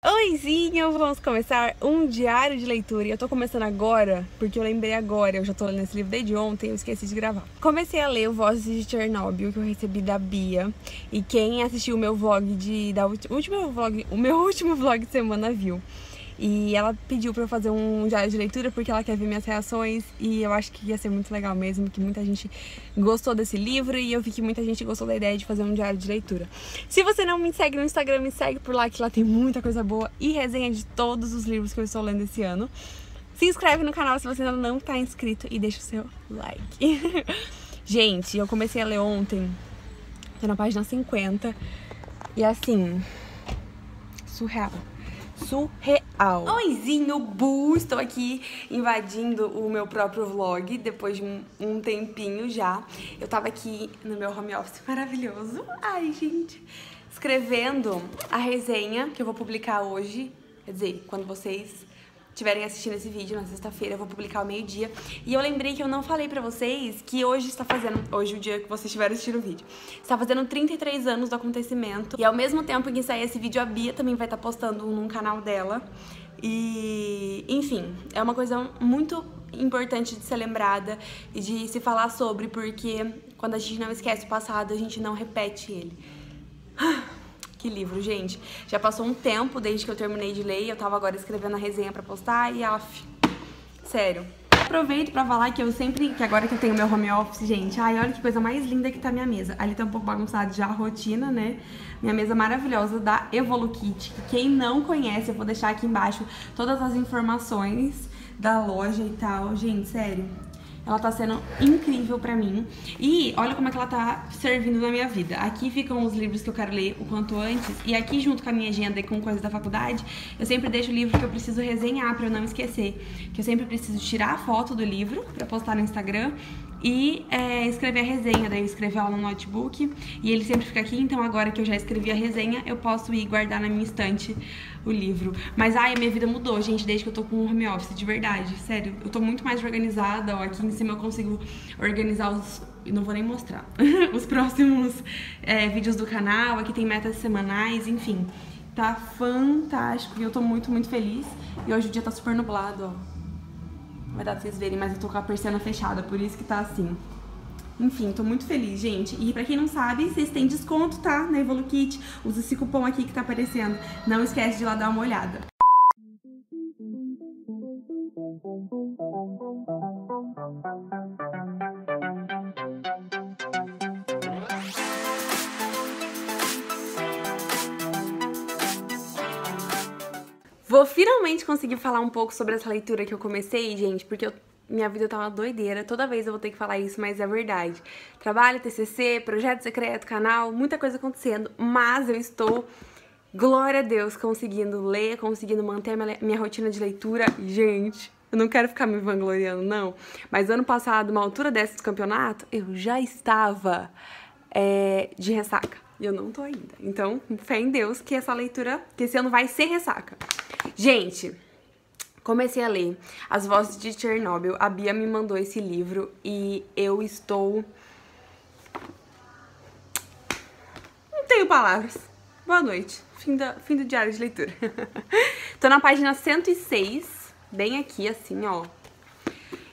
Oizinho, vamos começar um diário de leitura. E eu tô começando agora, porque eu lembrei agora, eu já tô lendo esse livro desde ontem, eu esqueci de gravar. Comecei a ler o Vozes de Chernobyl, que eu recebi da Bia. E quem assistiu o meu vlog o meu último vlog de semana viu. E ela pediu pra eu fazer um diário de leitura porque ela quer ver minhas reações. E eu acho que ia ser muito legal mesmo, que muita gente gostou desse livro. E eu vi que muita gente gostou da ideia de fazer um diário de leitura. Se você não me segue no Instagram, me segue por lá, que lá tem muita coisa boa e resenha de todos os livros que eu estou lendo esse ano. Se inscreve no canal se você ainda não tá inscrito e deixa o seu like. Gente, eu comecei a ler ontem, tô na página 50. E assim, surreal. Oizinho, Bu! Estou aqui invadindo o meu próprio vlog depois de um tempinho já. Eu tava aqui no meu home office maravilhoso. Ai, gente! Escrevendo a resenha que eu vou publicar hoje. Quer dizer, quando vocês estiverem assistindo esse vídeo na sexta-feira, eu vou publicar ao meio-dia. E eu lembrei que eu não falei pra vocês que hoje está fazendo, hoje o dia que vocês estiverem assistindo o vídeo, está fazendo 33 anos do acontecimento. E ao mesmo tempo que sair esse vídeo, a Bia também vai estar postando num canal dela. E, enfim, é uma coisa muito importante de ser lembrada e de se falar sobre, porque quando a gente não esquece o passado, a gente não repete ele. Que livro, gente. Já passou um tempo desde que eu terminei de ler e eu tava agora escrevendo a resenha pra postar e sério. Aproveito pra falar que eu sempre, que agora que eu tenho meu home office, gente, ai, olha que coisa mais linda que tá a minha mesa. Ali tá um pouco bagunçado já a rotina, né? Minha mesa maravilhosa da Evolukit, que quem não conhece, eu vou deixar aqui embaixo todas as informações da loja e tal. Gente, sério. Ela tá sendo incrível pra mim. E olha como é que ela tá servindo na minha vida. Aqui ficam os livros que eu quero ler o quanto antes. E aqui, junto com a minha agenda e com coisas da faculdade, eu sempre deixo o livro que eu preciso resenhar pra eu não esquecer. Que eu sempre preciso tirar a foto do livro pra postar no Instagram e escrever a resenha. Daí eu escrevo ela no notebook e ele sempre fica aqui. Então agora que eu já escrevi a resenha, eu posso ir guardar na minha estante o livro. Mas ai, a minha vida mudou, gente, desde que eu tô com o home office, de verdade. Sério, eu tô muito mais organizada, ó. Aqui em cima eu consigo organizar não vou nem mostrar os próximos vídeos do canal. Aqui tem metas semanais, enfim. Tá fantástico e eu tô muito, muito feliz. E hoje o dia tá super nublado, ó. Vai dar pra vocês verem, mas eu tô com a persiana fechada, por isso que tá assim. Enfim, tô muito feliz, gente. E pra quem não sabe, vocês têm desconto, tá? Na Evolukit. Usa esse cupom aqui que tá aparecendo. Não esquece de ir lá dar uma olhada. Vou finalmente conseguir falar um pouco sobre essa leitura que eu comecei, gente, porque minha vida tá uma doideira. Toda vez eu vou ter que falar isso, mas é verdade. Trabalho, TCC, projeto secreto, canal, muita coisa acontecendo, mas eu estou, glória a Deus, conseguindo ler, conseguindo manter minha rotina de leitura. Gente, eu não quero ficar me vangloriando, não, mas ano passado, uma altura dessa do campeonato, eu já estava de ressaca. E eu não tô ainda. Então, fé em Deus que essa leitura, que esse ano vai ser ressaca. Gente, comecei a ler As Vozes de Chernobyl. A Bia me mandou esse livro e eu estou... não tenho palavras. Boa noite. Fim do diário de leitura. Tô na página 106, bem aqui, assim, ó.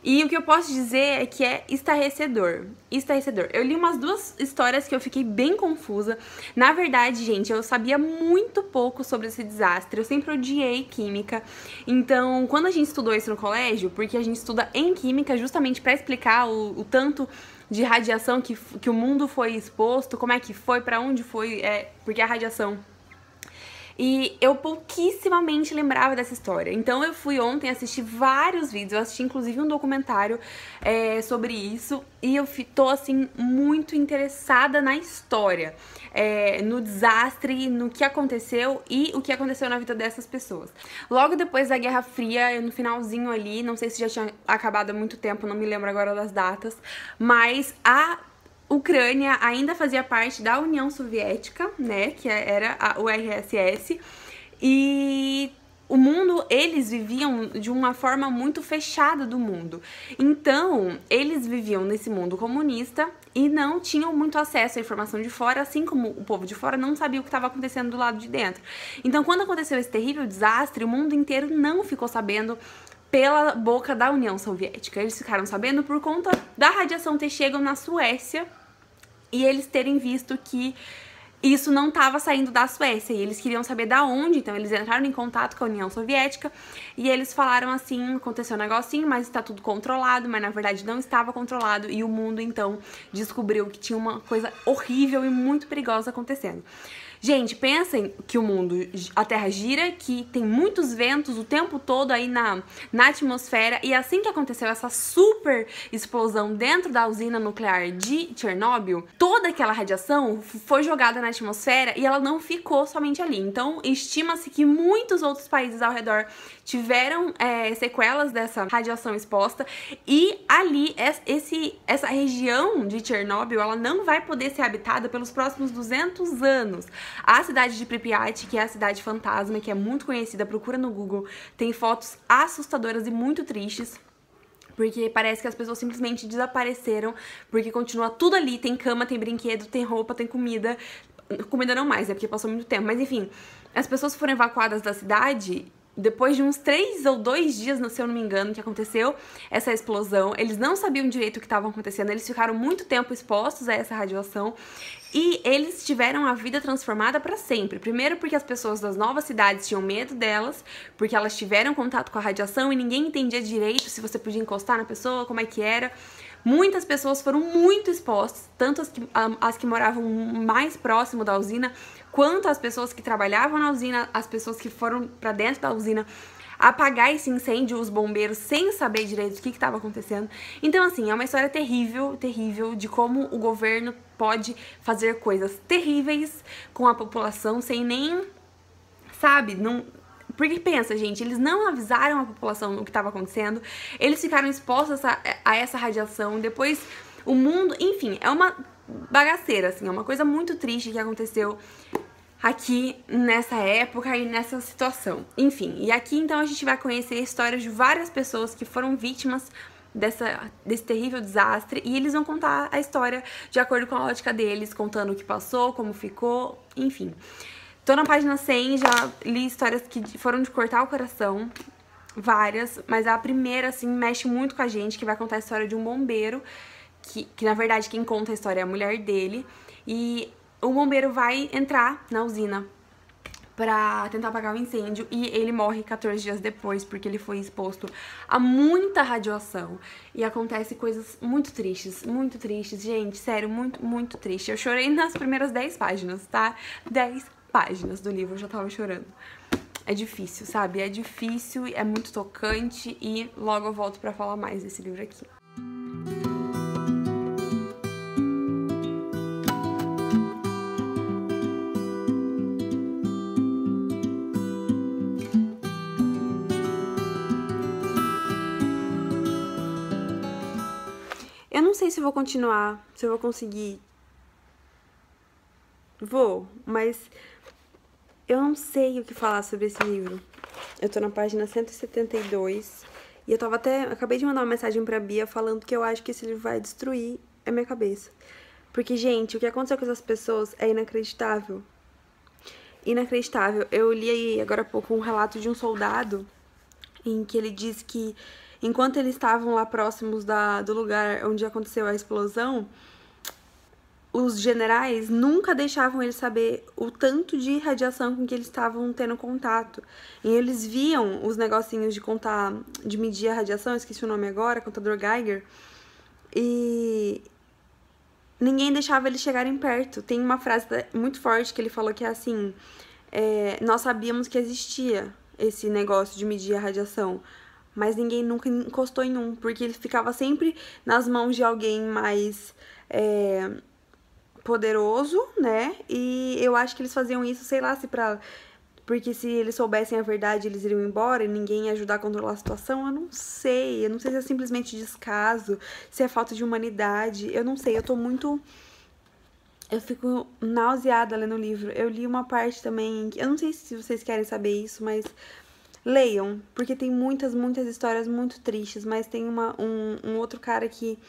E o que eu posso dizer é que é estarrecedor. Estarrecedor. Eu li umas duas histórias que eu fiquei bem confusa. Na verdade, gente, eu sabia muito pouco sobre esse desastre. Eu sempre odiei química. Então, quando a gente estudou isso no colégio, porque a gente estuda em química justamente pra explicar o tanto de radiação que o mundo foi exposto, como é que foi, pra onde foi, porque a radiação... E eu pouquíssimamente lembrava dessa história. Então eu fui ontem assistir vários vídeos, eu assisti inclusive um documentário sobre isso. E eu tô assim muito interessada na história, no desastre, no que aconteceu e o que aconteceu na vida dessas pessoas. Logo depois da Guerra Fria, no finalzinho ali, não sei se já tinha acabado há muito tempo, não me lembro agora das datas, mas a Ucrânia ainda fazia parte da União Soviética, né, que era o URSS, e o mundo e eles viviam de uma forma muito fechada do mundo. Então, eles viviam nesse mundo comunista e não tinham muito acesso à informação de fora, assim como o povo de fora não sabia o que estava acontecendo do lado de dentro. Então, quando aconteceu esse terrível desastre, o mundo inteiro não ficou sabendo pela boca da União Soviética. Eles ficaram sabendo por conta da radiação ter chegado na Suécia e eles terem visto que isso não estava saindo da Suécia e eles queriam saber da onde, então eles entraram em contato com a União Soviética e eles falaram assim, aconteceu um negocinho, mas está tudo controlado, mas na verdade não estava controlado e o mundo então descobriu que tinha uma coisa horrível e muito perigosa acontecendo. Gente, pensem que o mundo, a Terra gira, que tem muitos ventos o tempo todo aí na atmosfera e assim que aconteceu essa super explosão dentro da usina nuclear de Chernobyl, toda aquela radiação foi jogada na atmosfera e ela não ficou somente ali. Então, estima-se que muitos outros países ao redor tiveram sequelas dessa radiação exposta e ali, essa região de Chernobyl, ela não vai poder ser habitada pelos próximos 200 anos. A cidade de Pripyat, que é a cidade fantasma, que é muito conhecida, procura no Google, tem fotos assustadoras e muito tristes, porque parece que as pessoas simplesmente desapareceram, porque continua tudo ali, tem cama, tem brinquedo, tem roupa, tem comida. Comida não mais, né, porque passou muito tempo, mas enfim, as pessoas foram evacuadas da cidade depois de uns 3 ou 2 dias, se eu não me engano, que aconteceu essa explosão. Eles não sabiam direito o que estava acontecendo, eles ficaram muito tempo expostos a essa radiação e eles tiveram a vida transformada para sempre. Primeiro porque as pessoas das novas cidades tinham medo delas, porque elas tiveram contato com a radiação e ninguém entendia direito se você podia encostar na pessoa, como é que era. Muitas pessoas foram muito expostas, tanto as que moravam mais próximo da usina, quanto as pessoas que trabalhavam na usina, as pessoas que foram para dentro da usina apagar esse incêndio, os bombeiros, sem saber direito o que estava acontecendo. Então, assim, é uma história terrível, terrível, de como o governo pode fazer coisas terríveis com a população sem nem, sabe, não... Porque pensa, gente, eles não avisaram a população do que estava acontecendo, eles ficaram expostos a essa radiação, depois o mundo, enfim, é uma bagaceira, assim, é uma coisa muito triste que aconteceu aqui nessa época e nessa situação. Enfim, e aqui então a gente vai conhecer a história de várias pessoas que foram vítimas desse terrível desastre e eles vão contar a história de acordo com a ótica deles, contando o que passou, como ficou, enfim. Tô na página 100, já li histórias que foram de cortar o coração, várias, mas a primeira, assim, mexe muito com a gente, que vai contar a história de um bombeiro, que na verdade quem conta a história é a mulher dele, e o bombeiro vai entrar na usina pra tentar apagar o incêndio e ele morre 14 dias depois porque ele foi exposto a muita radiação e acontece coisas muito tristes, gente, sério, muito, muito triste. Eu chorei nas primeiras 10 páginas, tá? 10 páginas do livro eu já tava chorando. É difícil, sabe? É difícil, é muito tocante e logo eu volto pra falar mais desse livro aqui. Eu não sei se eu vou continuar, se eu vou conseguir. Vou, mas eu não sei o que falar sobre esse livro. Eu tô na página 172 e eu tava acabei de mandar uma mensagem pra Bia falando que eu acho que esse livro vai destruir a minha cabeça. Porque, gente, o que aconteceu com essas pessoas é inacreditável. Inacreditável. Eu li aí agora há pouco um relato de um soldado em que ele diz que enquanto eles estavam lá próximos do lugar onde aconteceu a explosão, os generais nunca deixavam eles saber o tanto de radiação com que eles estavam tendo contato. E eles viam os negocinhos de medir a radiação, eu esqueci o nome agora, contador Geiger, e ninguém deixava eles chegarem perto. Tem uma frase muito forte que ele falou que é assim, nós sabíamos que existia esse negócio de medir a radiação, mas ninguém nunca encostou em um, porque ele ficava sempre nas mãos de alguém mais poderoso, né? E eu acho que eles faziam isso, sei lá, porque se eles soubessem a verdade, eles iriam embora e ninguém ia ajudar a controlar a situação. Eu não sei se é simplesmente descaso, se é falta de humanidade, eu não sei, eu fico nauseada lendo o livro. Eu li uma parte também, eu não sei se vocês querem saber isso, mas Leiam, porque tem muitas histórias muito tristes, mas tem um outro cara que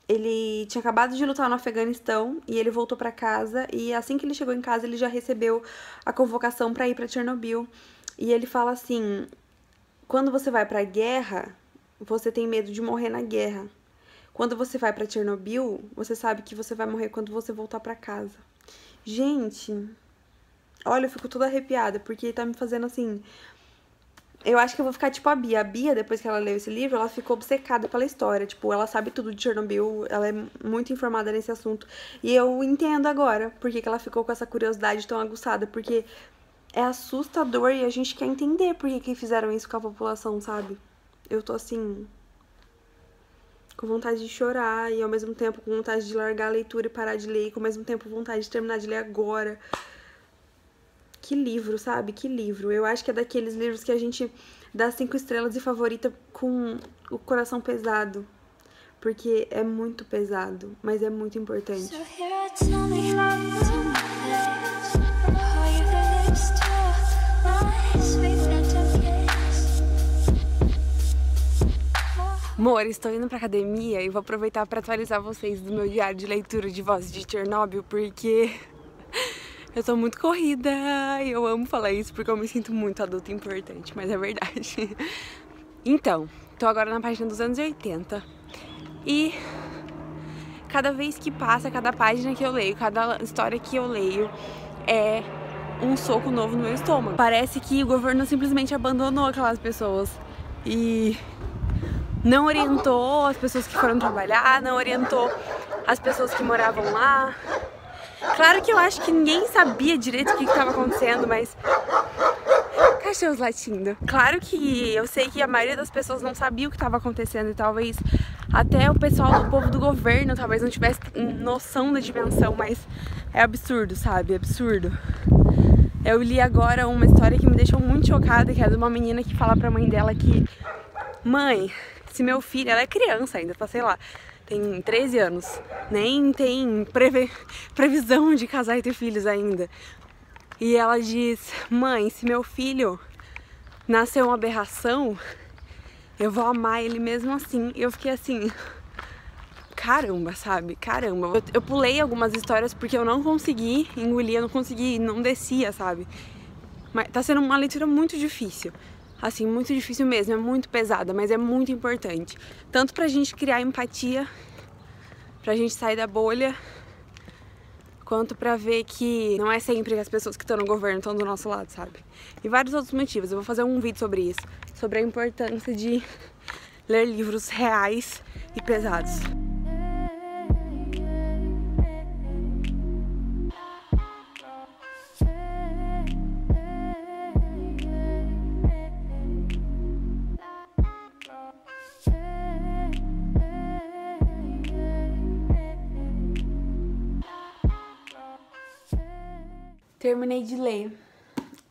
ele tinha acabado de lutar no Afeganistão e ele voltou pra casa e assim que ele chegou em casa ele já recebeu a convocação pra ir pra Chernobyl. E ele fala assim, quando você vai pra guerra, você tem medo de morrer na guerra. Quando você vai pra Chernobyl, você sabe que você vai morrer quando você voltar pra casa. Gente, olha, eu fico toda arrepiada, porque tá me fazendo assim... Eu acho que eu vou ficar tipo a Bia. A Bia, depois que ela leu esse livro, ela ficou obcecada pela história. Tipo, ela sabe tudo de Chernobyl, ela é muito informada nesse assunto. E eu entendo agora por que ela ficou com essa curiosidade tão aguçada, porque é assustador e a gente quer entender por que fizeram isso com a população, sabe? Eu tô assim... com vontade de chorar e ao mesmo tempo com vontade de largar a leitura e parar de ler, e ao mesmo tempo vontade de terminar de ler agora. Que livro, sabe? Que livro. Eu acho que é daqueles livros que a gente dá 5 estrelas e favorita com o coração pesado. Porque é muito pesado, mas é muito importante. Amor, estou indo pra academia e vou aproveitar para atualizar vocês do meu diário de leitura de Vozes de Chernobyl, porque eu tô muito corrida e eu amo falar isso porque eu me sinto muito adulta e importante, mas é verdade. Então, tô agora na página 280 e cada vez que passa, cada página que eu leio, cada história que eu leio é um soco novo no meu estômago. Parece que o governo simplesmente abandonou aquelas pessoas e não orientou as pessoas que foram trabalhar, não orientou as pessoas que moravam lá. Claro que eu acho que ninguém sabia direito o que estava acontecendo, mas... Cachorros latindo. Claro que eu sei que a maioria das pessoas não sabia o que estava acontecendo e talvez até o pessoal do povo do governo talvez não tivesse noção da dimensão, mas é absurdo, sabe? É absurdo. Eu li agora uma história que me deixou muito chocada, que é de uma menina que fala pra mãe dela que... Mãe, se meu filho... Ela é criança ainda, tá, sei lá... Tem 13 anos, nem tem previsão de casar e ter filhos ainda. E ela diz, mãe, se meu filho nascer uma aberração, eu vou amar ele mesmo assim. E eu fiquei assim, caramba, sabe? Caramba. Eu pulei algumas histórias porque eu não consegui engolir, eu não consegui, não descia, sabe? Mas tá sendo uma leitura muito difícil. Assim, muito difícil mesmo, é muito pesada, mas é muito importante. Tanto pra gente criar empatia, pra gente sair da bolha, quanto pra ver que não é sempre as pessoas que estão no governo estão do nosso lado, sabe? E vários outros motivos. Eu vou fazer um vídeo sobre isso, sobre a importância de ler livros reais e pesados. Terminei de ler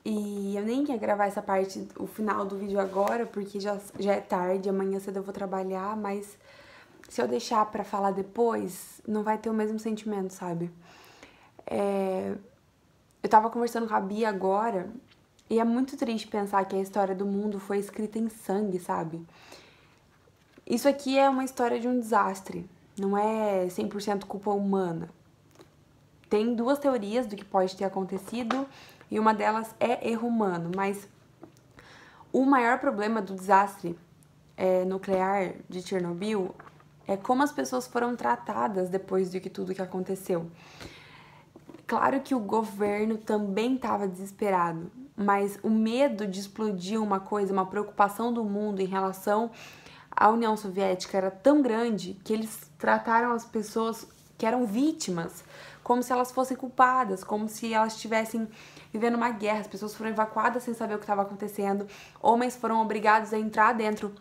e eu nem ia gravar essa parte, o final do vídeo agora, porque já é tarde, amanhã cedo eu vou trabalhar, mas se eu deixar pra falar depois, não vai ter o mesmo sentimento, sabe? Eu tava conversando com a Bia agora e é muito triste pensar que a história do mundo foi escrita em sangue, sabe? Isso aqui é uma história de um desastre, não é 100% culpa humana. Tem duas teorias do que pode ter acontecido e uma delas é erro humano, mas o maior problema do desastre nuclear de Chernobyl é como as pessoas foram tratadas depois de tudo que aconteceu. Claro que o governo também estava desesperado, mas o medo de explodir uma coisa, uma preocupação do mundo em relação à União Soviética era tão grande que eles trataram as pessoas que eram vítimas como se elas fossem culpadas, como se elas estivessem vivendo uma guerra. As pessoas foram evacuadas sem saber o que estava acontecendo, homens foram obrigados a entrar dentro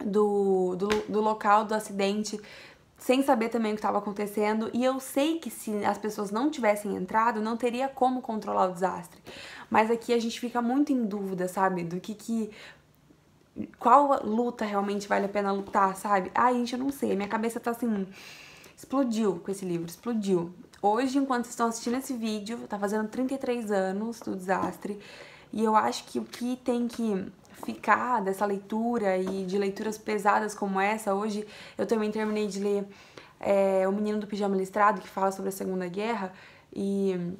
do local do acidente sem saber também o que estava acontecendo, e eu sei que se as pessoas não tivessem entrado, não teria como controlar o desastre. Mas aqui a gente fica muito em dúvida, sabe, do qual luta realmente vale a pena lutar, sabe? Ai, gente, eu não sei, minha cabeça tá assim, explodiu com esse livro, explodiu. Hoje, enquanto estão assistindo esse vídeo, tá fazendo 33 anos do desastre, E eu acho que o que tem que ficar dessa leitura e de leituras pesadas como essa, hoje eu também terminei de ler O Menino do Pijama Listrado, que fala sobre a Segunda Guerra, e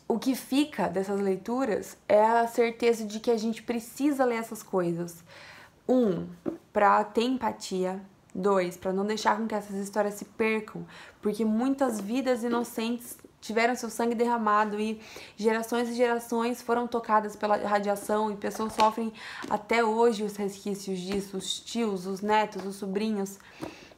o que fica dessas leituras é a certeza de que a gente precisa ler essas coisas. 1, para ter empatia. 2, para não deixar com que essas histórias se percam, porque muitas vidas inocentes tiveram seu sangue derramado e gerações e gerações foram tocadas pela radiação e pessoas sofrem até hoje os resquícios disso, os tios, os netos, os sobrinhos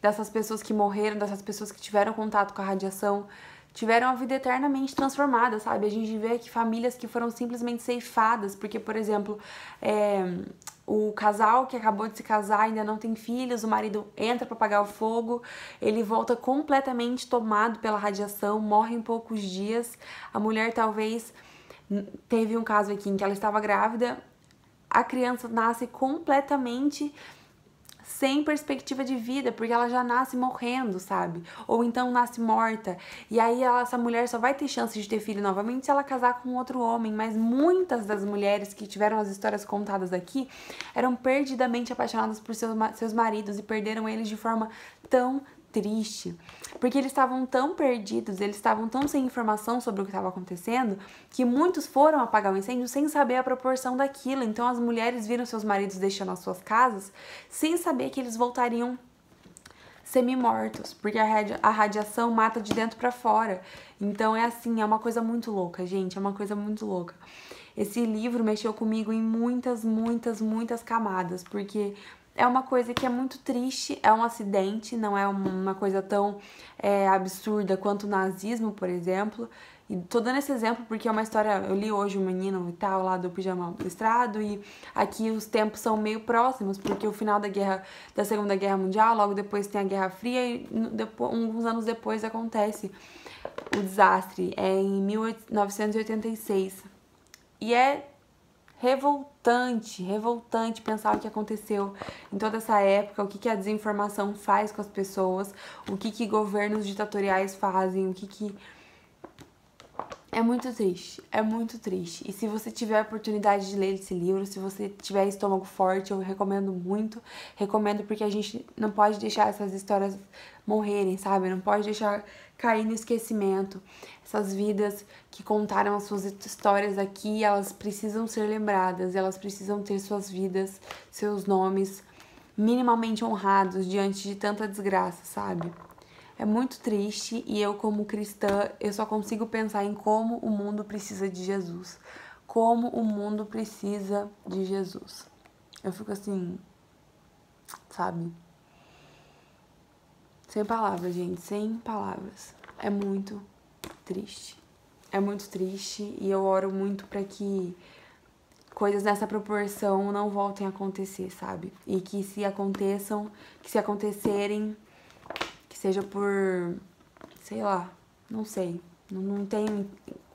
dessas pessoas que morreram, dessas pessoas que tiveram contato com a radiação, tiveram a vida eternamente transformada, sabe? A gente vê que famílias que foram simplesmente ceifadas, porque, por exemplo, o casal que acabou de se casar ainda não tem filhos, o marido entra para apagar o fogo, ele volta completamente tomado pela radiação, morre em poucos dias. A mulher talvez teve um caso aqui em que ela estava grávida, a criança nasce completamente sem perspectiva de vida, porque ela já nasce morrendo, sabe? Ou então nasce morta. E aí essa mulher só vai ter chance de ter filho novamente se ela casar com outro homem. Mas muitas das mulheres que tiveram as histórias contadas aqui eram perdidamente apaixonadas por seus maridos e perderam eles de forma tão triste, porque eles estavam tão perdidos, eles estavam tão sem informação sobre o que estava acontecendo, que muitos foram apagar o incêndio sem saber a proporção daquilo. Então as mulheres viram seus maridos deixando as suas casas sem saber que eles voltariam semi-mortos, porque a radiação mata de dentro para fora. Então é assim, é uma coisa muito louca, gente, é uma coisa muito louca. Esse livro mexeu comigo em muitas, muitas, muitas camadas, porque é uma coisa que é muito triste, é um acidente, não é uma coisa tão absurda quanto o nazismo, por exemplo. E tô dando esse exemplo porque é uma história, eu li hoje o menino e tal, lá do Pijama Listrado, e aqui os tempos são meio próximos, porque o final da Segunda Guerra Mundial, logo depois tem a Guerra Fria, e alguns anos depois acontece o desastre, em 1986. E é revoltante pensar o que aconteceu em toda essa época, o que a desinformação faz com as pessoas, o que governos ditatoriais fazem, É muito triste, é muito triste. E se você tiver a oportunidade de ler esse livro, se você tiver estômago forte, eu recomendo muito. Recomendo porque a gente não pode deixar essas histórias morrerem, sabe? Não pode deixar cair no esquecimento. Essas vidas que contaram as suas histórias aqui, elas precisam ser lembradas, elas precisam ter suas vidas, seus nomes minimamente honrados diante de tanta desgraça, sabe? É muito triste e eu, como cristã, eu só consigo pensar em como o mundo precisa de Jesus. Como o mundo precisa de Jesus. Eu fico assim, sabe? Sem palavras, gente, sem palavras. É muito triste. É muito triste e eu oro muito pra que coisas nessa proporção não voltem a acontecer, sabe? E que se aconteçam, que se acontecerem, seja por, sei lá, não sei, não tenho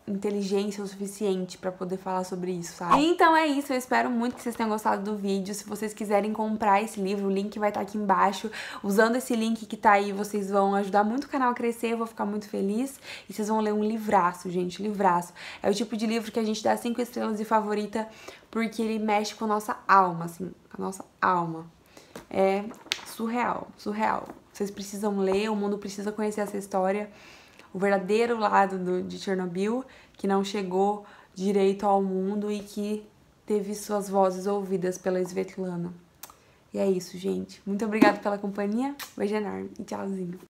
inteligência o suficiente pra poder falar sobre isso, sabe? Então é isso, eu espero muito que vocês tenham gostado do vídeo. Se vocês quiserem comprar esse livro, o link vai estar aqui embaixo. Usando esse link que tá aí, vocês vão ajudar muito o canal a crescer, eu vou ficar muito feliz. E vocês vão ler um livraço, gente, livraço. É o tipo de livro que a gente dá 5 estrelas de favorita, porque ele mexe com a nossa alma, assim, com a nossa alma. É surreal, surreal. Vocês precisam ler, o mundo precisa conhecer essa história, o verdadeiro lado de Chernobyl, que não chegou direito ao mundo e que teve suas vozes ouvidas pela Svetlana. E é isso, gente. Muito obrigada pela companhia, beijo enorme e tchauzinho.